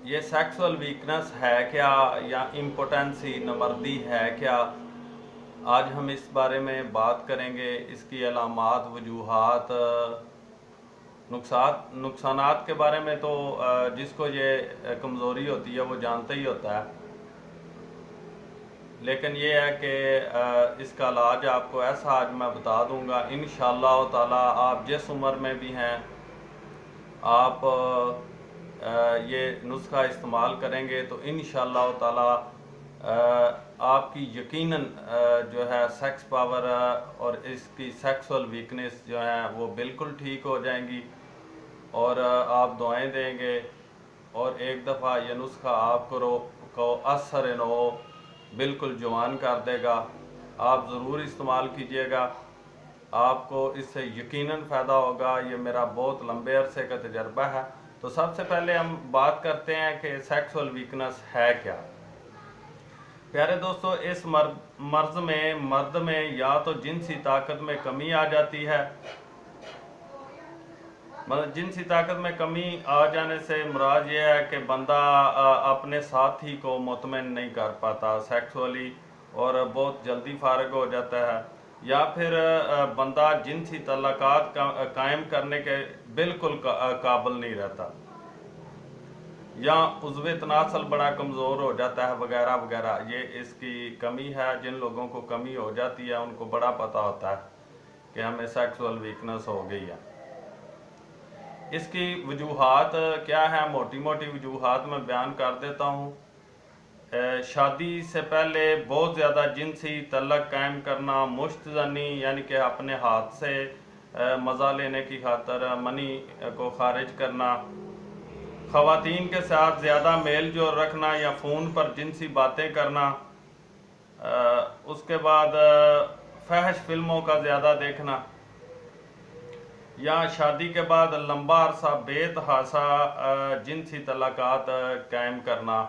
ये sexual weakness है क्या या इम्पोटेंसी नमर्दी है क्या? आज हम इस बारे में बात करेंगे। इसकी अलामात, वजूहात, नुकसानात के बारे में तो जिसको ये कमज़ोरी होती है वो जानता ही होता है। लेकिन ये है कि इसका इलाज आपको ऐसा आज मैं बता दूंगा इंशाअल्लाह ताला। आप जिस उम्र में भी हैं, आप ये नुस्खा इस्तेमाल करेंगे तो इंशाअल्लाह ताला आपकी यकीनन जो है सेक्स पावर और इसकी सेक्सुअल वीकनेस जो है वो बिल्कुल ठीक हो जाएंगी। और आप दुआएं देंगे और एक दफ़ा ये नुस्खा आपको को असर नो बिल्कुल जवान कर देगा। आप ज़रूर इस्तेमाल कीजिएगा, आपको इससे यकीनन फ़ायदा होगा। ये मेरा बहुत लंबे अरसे का तजर्बा है। तो सबसे पहले हम बात करते हैं कि सेक्सुअल वीकनेस है क्या। प्यारे दोस्तों, इस मर्द में या तो जिनसी ताकत में कमी आ जाती है। मतलब जिनसी ताकत में कमी आ जाने से मुराद ये है कि बंदा अपने साथी को मुतमिन नहीं कर पाता सेक्सुअली और बहुत जल्दी फारग हो जाता है। या फिर बंदा जिनसी तल्लुकात कायम करने के बिल्कुल काबिल नहीं रहता, या उज़्वे तनासल बड़ा कमज़ोर हो जाता है वगैरह वगैरह। ये इसकी कमी है। जिन लोगों को कमी हो जाती है उनको बड़ा पता होता है कि हमें सेक्सुअल वीकनेस हो गई है। इसकी वजूहात क्या है? मोटी मोटी वजूहात मैं बयान कर देता हूँ। शादी से पहले बहुत ज़्यादा जिनसी तल्लक कायम करना, मुश्तज़नी यानी कि अपने हाथ से मज़ा लेने की खातर मनी को खारिज करना, ख़वातीन के साथ ज़्यादा मेल जोल रखना या फ़ोन पर जिनसी बातें करना, उसके बाद फहश फिल्मों का ज़्यादा देखना, या शादी के बाद लंबा अरसा बेतहासा जिनसी तलाक़ात कायम करना।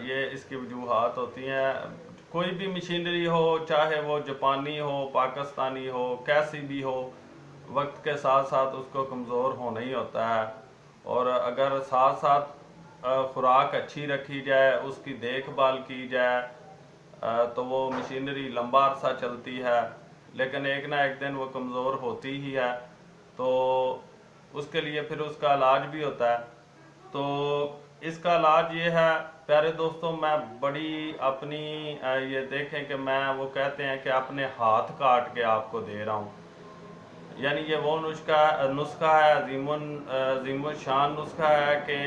ये इसकी वजूहात होती हैं। कोई भी मशीनरी हो, चाहे वो जापानी हो, पाकिस्तानी हो, कैसी भी हो, वक्त के साथ साथ उसको कमज़ोर होना ही होता है। और अगर साथ साथ खुराक अच्छी रखी जाए, उसकी देखभाल की जाए, तो वो मशीनरी लंबा अरसा चलती है। लेकिन एक ना एक दिन वो कमज़ोर होती ही है, तो उसके लिए फिर उसका इलाज भी होता है। तो इसका इलाज ये है प्यारे दोस्तों, मैं बड़ी अपनी ये देखें कि मैं, वो कहते हैं कि अपने हाथ काट के आपको दे रहा हूँ। यानी ये वो नुस्खा है, अजीमुन शान नुस्खा है कि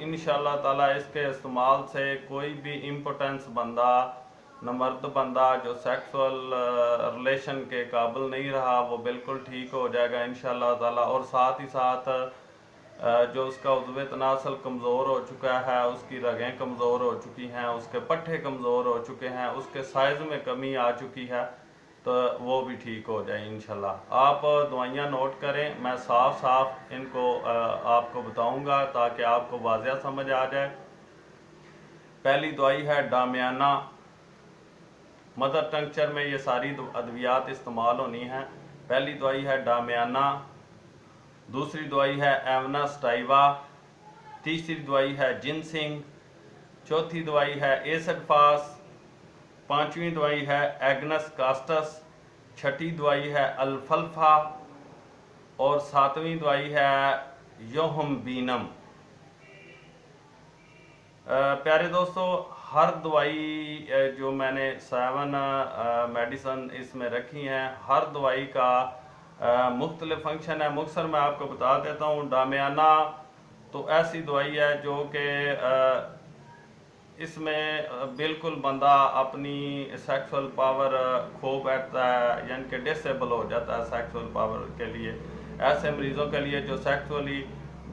इंशाअल्लाह ताला इसके इस्तेमाल से कोई भी इम्पोटेंस बंदा, नमर्द बंदा जो सेक्सुअल रिलेशन के काबिल नहीं रहा, वो बिल्कुल ठीक हो जाएगा इंशाअल्लाह ताला। और साथ ही साथ जो उसका उज़्वे तनासल कमज़ोर हो चुका है, उसकी रगें कमज़ोर हो चुकी हैं, उसके पट्ठे कमज़ोर हो चुके हैं, उसके साइज़ में कमी आ चुकी है, तो वो भी ठीक हो जाए इंशाल्लाह। आप दवाइयाँ नोट करें, मैं साफ साफ इनको आपको बताऊंगा ताकि आपको वाज़िया समझ आ जाए। पहली दवाई है डामियाना। मदर टंक्चर में ये सारी अद्वियात इस्तेमाल होनी है। पहली दवाई है डामियाना, दूसरी दवाई है एवनास्टाइवा, तीसरी दवाई है जिनसिंग, चौथी दवाई है एसिडफास, पांचवी दवाई है एग्नस कास्टस, छठी दवाई है अल्फल्फा और सातवीं दवाई है योहम्बीनम। प्यारे दोस्तों, हर दवाई जो मैंने 7 मेडिसन इसमें रखी हैं, हर दवाई का मुख्तलिफ फंक्शन है। मुख्तसर मैं आपको बता देता हूँ। डामियाना तो ऐसी दवाई है जो कि इसमें बिल्कुल बंदा अपनी सेक्सुअल पावर खो बैठता है, यानी कि डिसेबल हो जाता है सेक्सुअल पावर के लिए। ऐसे मरीज़ों के लिए जो सेक्सुअली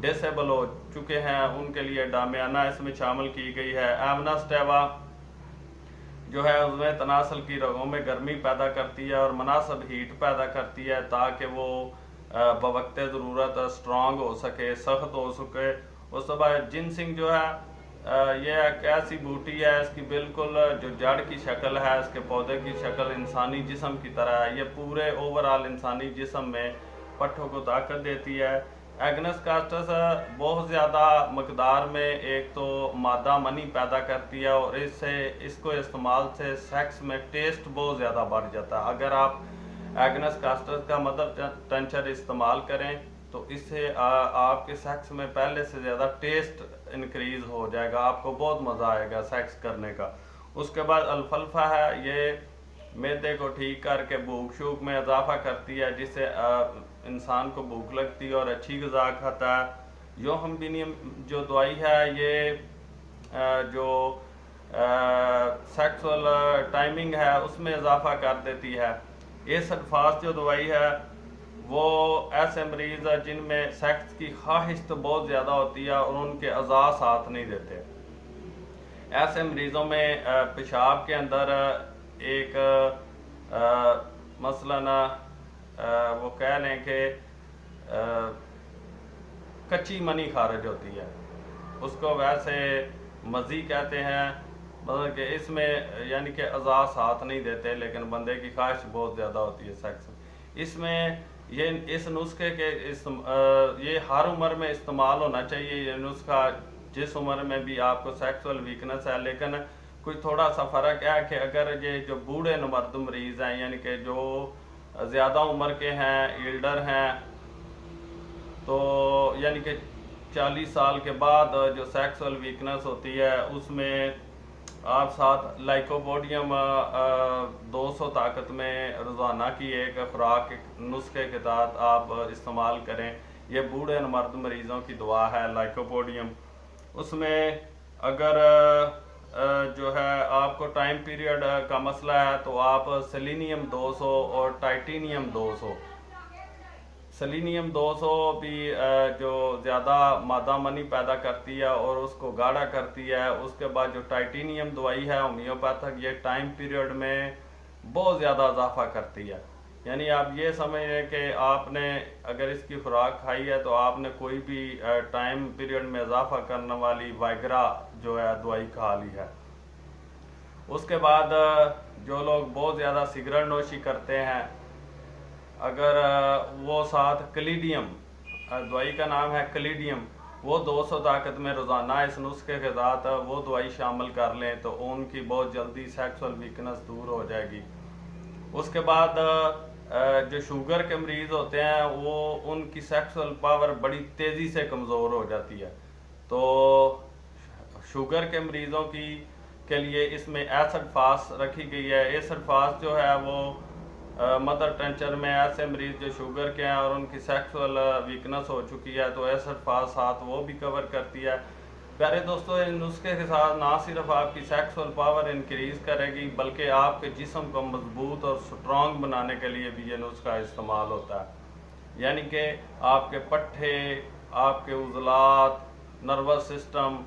डिसेबल हो चुके हैं, उनके लिए डामियाना इसमें शामिल की गई है। एवनास्टेवा जो है उसमें तनासल की रगों में गर्मी पैदा करती है और मुनासिब हीट पैदा करती है ताकि वो बवक्ते ज़रूरत स्ट्रॉन्ग हो सके, सख्त हो सके। उसके बाद जिनसिंग जो है ये एक ऐसी बूटी है, इसकी बिल्कुल जो जड़ की शक्ल है, इसके पौधे की शक्ल इंसानी जिस्म की तरह है। ये पूरे ओवरऑल इंसानी जिस्म में पट्ठों को ताकत देती है। एगनस कास्टस बहुत ज़्यादा मकदार में एक तो मादा मनी पैदा करती है, और इसको इस्तेमाल से सेक्स में टेस्ट बहुत ज़्यादा बढ़ जाता है। अगर आप एगनस कास्टस का मदर टेंचर इस्तेमाल करें तो इससे आपके सेक्स में पहले से ज़्यादा टेस्ट इंक्रीज हो जाएगा, आपको बहुत मज़ा आएगा सेक्स करने का। उसके बाद अल्फल्फा है, ये मैदे को ठीक करके भूख शूख में इजाफा करती है, जिससे इंसान को भूख लगती है और अच्छी ग़िज़ा खाता है। योहम्बिनियम जो दवाई है ये जो सेक्सुअल टाइमिंग है उसमें इजाफा कर देती है। एसडफास जो दवाई है वो ऐसे मरीज़ है जिनमें सेक्स की ख्वाहिश तो बहुत ज़्यादा होती है और उनके अज़ा साथ नहीं देते। ऐसे मरीज़ों में पेशाब के अंदर एक मसलन वो कह लें कि कच्ची मनी खारिज होती है, उसको वैसे मज़ी कहते हैं। मतलब कि इसमें यानी कि अज़ा साथ नहीं देते लेकिन बंदे की ख्वाहिश बहुत ज़्यादा होती है सेक्स। इसमें ये इस नुस्खे के ये हर उम्र में इस्तेमाल होना चाहिए। ये नुस्खा जिस उम्र में भी आपको सेक्सुअल वीकनेस है, लेकिन कोई थोड़ा सा फ़र्क है कि अगर ये जो बूढ़े मर्द मरीज़ हैं यानी कि जो ज़्यादा उम्र के हैं, एल्डर हैं, तो यानी कि 40 साल के बाद जो सेक्सुअल वीकनेस होती है उसमें आप साथ लाइकोपोडियम 200 ताकत में रोज़ाना की एक खुराक नुस्खे के तहत आप इस्तेमाल करें। ये बूढ़े मर्द मरीज़ों की दवा है लाइकोपोडियम। उसमें अगर जो है आपको टाइम पीरियड का मसला है तो आप सेलेनियम 200 और टाइटेनियम 200, सेलेनियम 200 भी जो ज़्यादा मादा मनी पैदा करती है और उसको गाढ़ा करती है। उसके बाद जो टाइटेनियम दवाई है होम्योपैथिक, ये टाइम पीरियड में बहुत ज़्यादा इजाफा करती है। यानी आप ये समझें कि आपने अगर इसकी खुराक खाई है तो आपने कोई भी टाइम पीरियड में इजाफा करने वाली वाइग्रा जो है दवाई खा ली है। उसके बाद जो लोग बहुत ज़्यादा सिगरेट नोशी करते हैं, अगर वो साथ क्लीडियम, दवाई का नाम है क्लीडियम, वो 200 ताकत में रोज़ाना इस नुस्खे के साथ वो दवाई शामिल कर लें तो उनकी बहुत जल्दी सेक्सुअल वीकनेस दूर हो जाएगी। उसके बाद जो शुगर के मरीज़ होते हैं वो उनकी सेक्सुअल पावर बड़ी तेज़ी से कमज़ोर हो जाती है, तो शुगर के मरीज़ों के लिए इसमें एसिड फास्ट रखी गई है। एसिड फास्ट जो है वो मदर टेंचर में ऐसे मरीज़ जो शुगर के हैं और उनकी सेक्सुअल वीकनेस हो चुकी है तो एसिड फास्ट साथ वो भी कवर करती है। प्यारे दोस्तों, इन नुस्खे के साथ ना सिर्फ आपकी सेक्सुअल पावर इंक्रीज़ करेगी बल्कि आपके जिस्म को मजबूत और स्ट्रॉन्ग बनाने के लिए भी ये नुस्खा इस्तेमाल होता है। यानी कि आपके पट्ठे, आपके उज़लात, नर्वस सिस्टम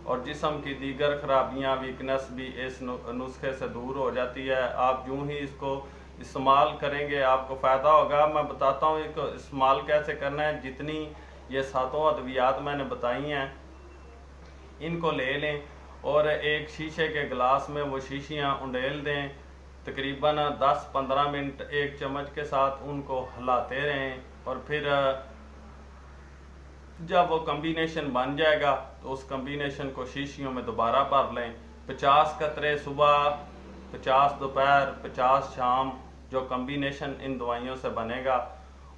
और जिस्म की दीगर खराबियाँ, वीकनेस भी इस नुस्खे से दूर हो जाती है। आप यूँ ही इसको इस्तेमाल करेंगे आपको फ़ायदा होगा। मैं बताता हूँ इसको इस्तेमाल कैसे करना है। जितनी ये 7 अद्वियात मैंने बताई हैं इनको ले लें और एक शीशे के गिलास में वो शीशियाँ उंडेल दें। तकरीबन 10-15 मिनट एक चम्मच के साथ उनको हिलाते रहें और फिर जब वो कम्बिनेशन बन जाएगा तो उस कम्बिनेशन को शीशियों में दोबारा भर लें। 50 कतरे सुबह, 50 दोपहर, 50 शाम, जो कम्बिनेशन इन दवाइयों से बनेगा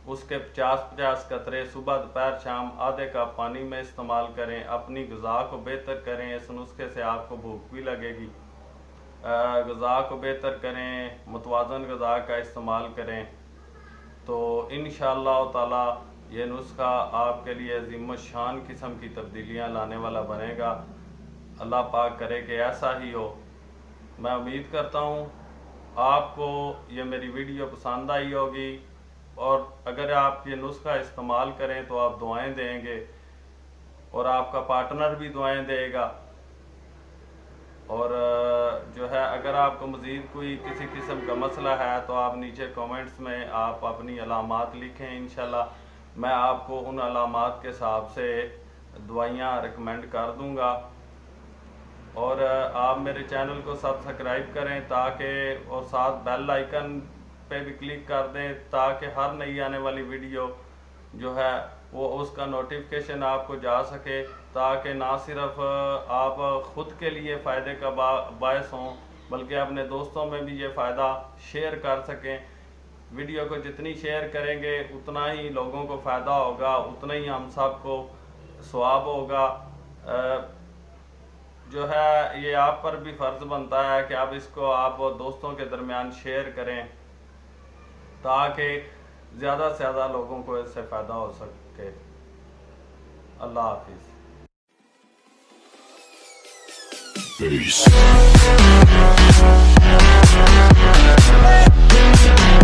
उसके 50-50 कतरे सुबह, दोपहर, शाम आधे कप पानी में इस्तेमाल करें। अपनी ग़िज़ा को बेहतर करें। इस नुस्खे से आपको भूख भी लगेगी। ग़िज़ा को बेहतर करें, मुतवाज़न ग़िज़ा का इस्तेमाल करें तो इंशाअल्लाह ताला ये नुस्खा आपके लिए अज़ीम शान किस्म की तब्दीलियाँ लाने वाला बनेगा। अल्लाह पाक करे कि ऐसा ही हो। मैं उम्मीद करता हूँ आपको ये मेरी वीडियो पसंद आई होगी और अगर आप ये नुस्खा इस्तेमाल करें तो आप दुआएं देंगे और आपका पार्टनर भी दुआएं देगा। और जो है अगर आपको मज़ीद कोई किसी किस्म का मसला है तो आप नीचे कमेंट्स में आप अपनी अलामात लिखें। इंशाल्लाह मैं आपको उन अलामात के हिसाब से दवाइयाँ रिकमेंड कर दूँगा। और आप मेरे चैनल को सब्सक्राइब करें ताकि और साथ बेल आइकन पे भी क्लिक कर दें ताकि हर नई आने वाली वीडियो जो है वो उसका नोटिफिकेशन आपको जा सके, ताकि ना सिर्फ आप ख़ुद के लिए फ़ायदे का बायस हों, बल्कि अपने दोस्तों में भी ये फ़ायदा शेयर कर सकें। वीडियो को जितनी शेयर करेंगे उतना ही लोगों को फ़ायदा होगा, उतना ही हम सबको सवाब होगा। जो है ये आप पर भी फ़र्ज़ बनता है कि आप इसको आप दोस्तों के दरमियान शेयर करें, ताकि ज़्यादा से ज़्यादा लोगों को इससे फ़ायदा हो सके। अल्लाह हाफिज़।